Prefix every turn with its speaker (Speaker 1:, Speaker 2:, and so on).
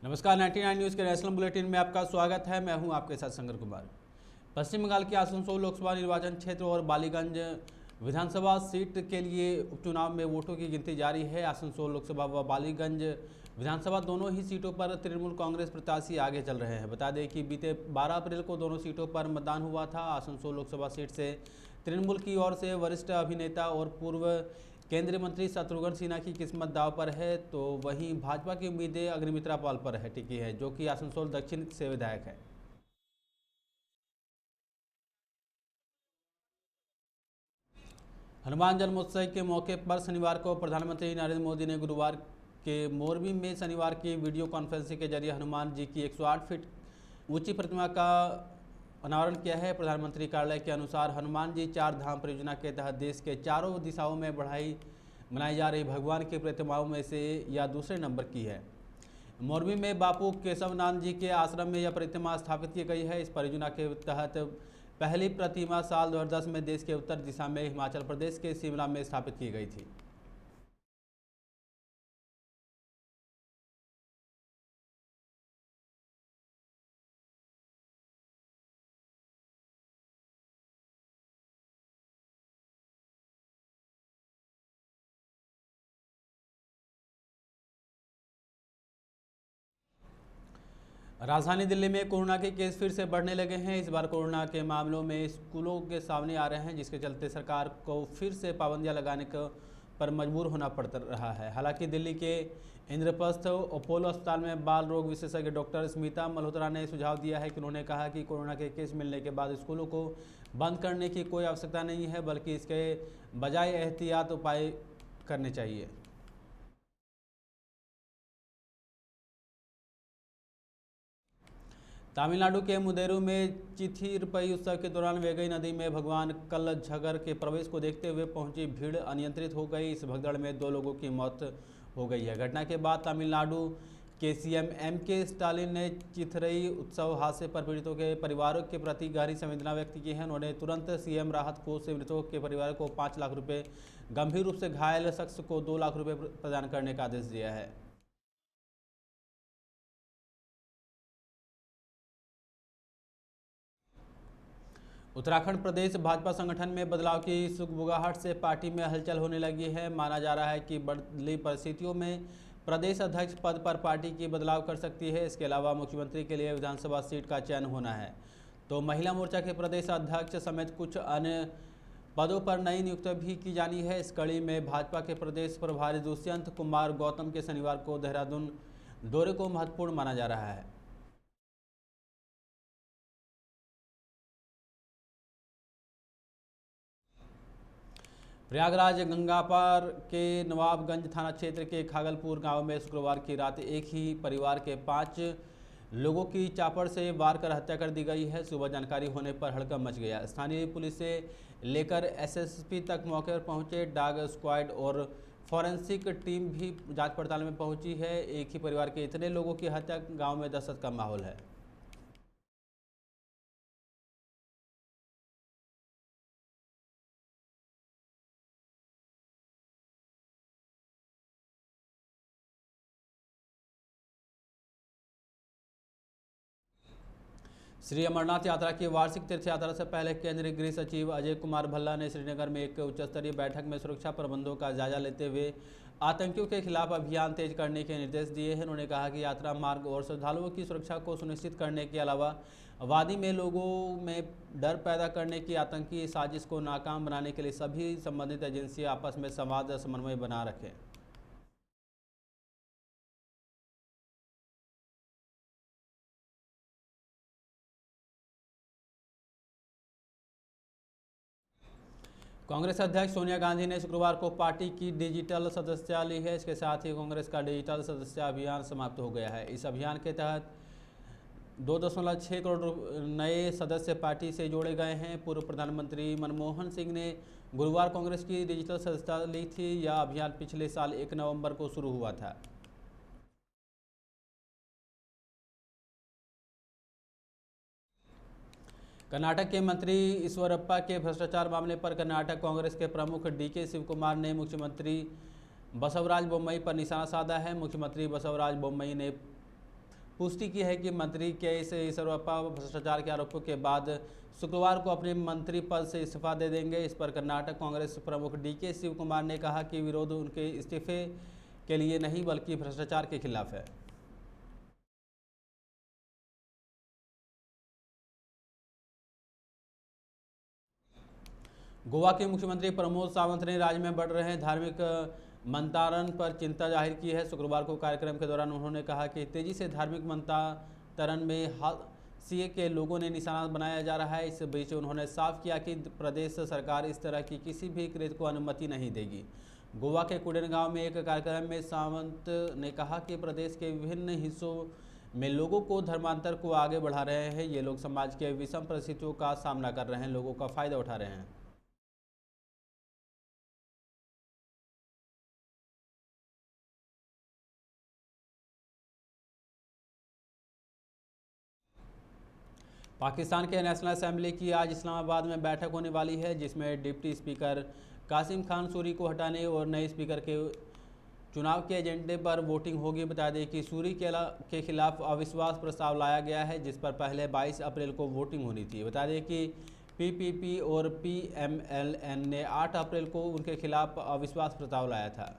Speaker 1: नमस्कार, 99 न्यूज़ के national bulletin में आपका स्वागत है। मैं हूं आपके साथ शंकर कुमार। पश्चिम बंगाल के आसनसोल लोकसभा निर्वाचन क्षेत्र और बालीगंज विधानसभा सीट के लिए उपचुनाव में वोटों की गिनती जारी है। आसनसोल लोकसभा व बालीगंज विधानसभा दोनों ही सीटों पर तृणमूल कांग्रेस प्रत्याशी आगे चल रहे हैं। बता दें कि बीते 12 अप्रैल को दोनों सीटों पर मतदान हुआ था। आसनसोल लोकसभा सीट से तृणमूल की ओर से वरिष्ठ अभिनेता और पूर्व केंद्रीय मंत्री शत्रुघ्न सिन्हा की किस्मत दांव पर है, तो वहीं भाजपा की उम्मीदें अग्निमित्रा पाल पर है टिकी है, जो कि आसनसोल दक्षिण से विधायक है। हनुमान जन्मोत्सव के मौके पर शनिवार को प्रधानमंत्री नरेंद्र मोदी ने गुरुवार के मोरबी में शनिवार की वीडियो कॉन्फ्रेंसिंग के जरिए हनुमान जी की 108 फीट ऊंची प्रतिमा का अनावरण किया है। प्रधानमंत्री कार्यालय के अनुसार हनुमान जी 4 धाम परियोजना के तहत देश के चारों दिशाओं में बनाई जा रही भगवान की प्रतिमाओं में से यह दूसरे नंबर की है। मोरबी में बापू केशवनाथ जी के आश्रम में यह प्रतिमा स्थापित की गई है। इस परियोजना के तहत पहली प्रतिमा साल 2010 में देश के उत्तर दिशा में हिमाचल प्रदेश के शिमला में स्थापित की गई थी। राजधानी दिल्ली में कोरोना के केस फिर से बढ़ने लगे हैं। इस बार कोरोना के मामलों में स्कूलों के सामने आ रहे हैं, जिसके चलते सरकार को फिर से पाबंदियां लगाने पर मजबूर होना पड़ रहा है। हालांकि दिल्ली के इंद्रप्रस्थ अपोलो अस्पताल में बाल रोग विशेषज्ञ डॉक्टर स्मिता मल्होत्रा ने सुझाव दिया है कि उन्होंने कहा कि कोरोना के केस मिलने के बाद स्कूलों को बंद करने की कोई आवश्यकता नहीं है, बल्कि इसके बजाय एहतियात उपाय करने चाहिए। तमिलनाडु के मुदेरू में चिथिरपई उत्सव के दौरान वेगई नदी में भगवान कल्लझगर के प्रवेश को देखते हुए पहुंची भीड़ अनियंत्रित हो गई। इस भगदड़ में 2 लोगों की मौत हो गई है। घटना के बाद तमिलनाडु के सीएम एम.के. स्टालिन ने चिथिरई उत्सव हादसे पर पीड़ितों के परिवारों के प्रति गहरी संवेदना व्यक्त की है। उन्होंने तुरंत सीएम राहत कोष से मृतकों के परिवार को 5 लाख रुपये, गंभीर रूप से घायल शख्स को 2 लाख रुपये प्रदान करने का आदेश दिया है। उत्तराखंड प्रदेश भाजपा संगठन में बदलाव की सुगबुगाहट से पार्टी में हलचल होने लगी है। माना जा रहा है कि बदली परिस्थितियों में प्रदेश अध्यक्ष पद पर पार्टी की बदलाव कर सकती है। इसके अलावा मुख्यमंत्री के लिए विधानसभा सीट का चयन होना है, तो महिला मोर्चा के प्रदेश अध्यक्ष समेत कुछ अन्य पदों पर नई नियुक्ति भी की जानी है। इस कड़ी में भाजपा के प्रदेश प्रभारी दुष्यंत कुमार गौतम के शनिवार को देहरादून दौरे को महत्वपूर्ण माना जा रहा है। प्रयागराज गंगापार के नवाबगंज थाना क्षेत्र के खागलपुर गांव में शुक्रवार की रात एक ही परिवार के 5 लोगों की चापड़ से वार कर हत्या कर दी गई है। सुबह जानकारी होने पर हड़कंप मच गया। स्थानीय पुलिस से लेकर एसएसपी तक मौके पर पहुंचे। डॉग स्क्वाड और फॉरेंसिक टीम भी जांच पड़ताल में पहुंची है। एक ही परिवार के इतने लोगों की हत्या, गाँव में दहशत का माहौल है। श्री अमरनाथ यात्रा की वार्षिक तीर्थ यात्रा से पहले केंद्रीय गृह सचिव अजय कुमार भल्ला ने श्रीनगर में एक उच्चस्तरीय बैठक में सुरक्षा प्रबंधों का जायजा लेते हुए आतंकियों के खिलाफ अभियान तेज करने के निर्देश दिए हैं। उन्होंने कहा कि यात्रा मार्ग और श्रद्धालुओं की सुरक्षा को सुनिश्चित करने के अलावा वादी में लोगों में डर पैदा करने की आतंकी साजिश को नाकाम बनाने के लिए सभी संबंधित एजेंसियां आपस में संवाद और समन्वय बना रखें। कांग्रेस अध्यक्ष सोनिया गांधी ने शुक्रवार को पार्टी की डिजिटल सदस्यता ली है। इसके साथ ही कांग्रेस का डिजिटल सदस्यता अभियान समाप्त हो गया है। इस अभियान के तहत 2.6 करोड़ नए सदस्य पार्टी से जोड़े गए हैं। पूर्व प्रधानमंत्री मनमोहन सिंह ने गुरुवार कांग्रेस की डिजिटल सदस्यता ली थी। यह अभियान पिछले साल 1 नवंबर को शुरू हुआ था। कर्नाटक के मंत्री ईश्वरप्पा के भ्रष्टाचार मामले पर कर्नाटक कांग्रेस के प्रमुख डीके शिवकुमार ने मुख्यमंत्री बसवराज बोम्मई पर निशाना साधा है। मुख्यमंत्री बसवराज बोम्मई ने पुष्टि की है कि मंत्री के एस ईश्वरप्पा भ्रष्टाचार के आरोपों के बाद शुक्रवार को अपने मंत्री पद से इस्तीफा दे देंगे। इस पर कर्नाटक कांग्रेस प्रमुख DK शिव कुमार ने कहा कि विरोध उनके इस्तीफे के लिए नहीं बल्कि भ्रष्टाचार के खिलाफ है। गोवा के मुख्यमंत्री प्रमोद सावंत ने राज्य में बढ़ रहे धार्मिक मंतारण पर चिंता जाहिर की है। शुक्रवार को कार्यक्रम के दौरान उन्होंने कहा कि तेजी से धार्मिक मंतारण में हाशिए के लोगों ने निशाना बनाया जा रहा है। इस बीच उन्होंने साफ किया कि प्रदेश सरकार इस तरह की किसी भी कृत्य को अनुमति नहीं देगी। गोवा के कुडेन गांव में एक कार्यक्रम में सावंत ने कहा कि प्रदेश के विभिन्न हिस्सों में लोगों को धर्मांतर को आगे बढ़ा रहे हैं। ये लोग समाज के विषम परिस्थितियों का सामना कर रहे हैं, लोगों का फायदा उठा रहे हैं। पाकिस्तान के नेशनल असेंबली की आज इस्लामाबाद में बैठक होने वाली है, जिसमें डिप्टी स्पीकर कासिम खान सूरी को हटाने और नए स्पीकर के चुनाव के एजेंडे पर वोटिंग होगी। बता दें कि सूरी के खिलाफ अविश्वास प्रस्ताव लाया गया है, जिस पर पहले 22 अप्रैल को वोटिंग होनी थी। बता दें कि PPP और PMLN ने 8 अप्रैल को उनके खिलाफ अविश्वास प्रस्ताव लाया था।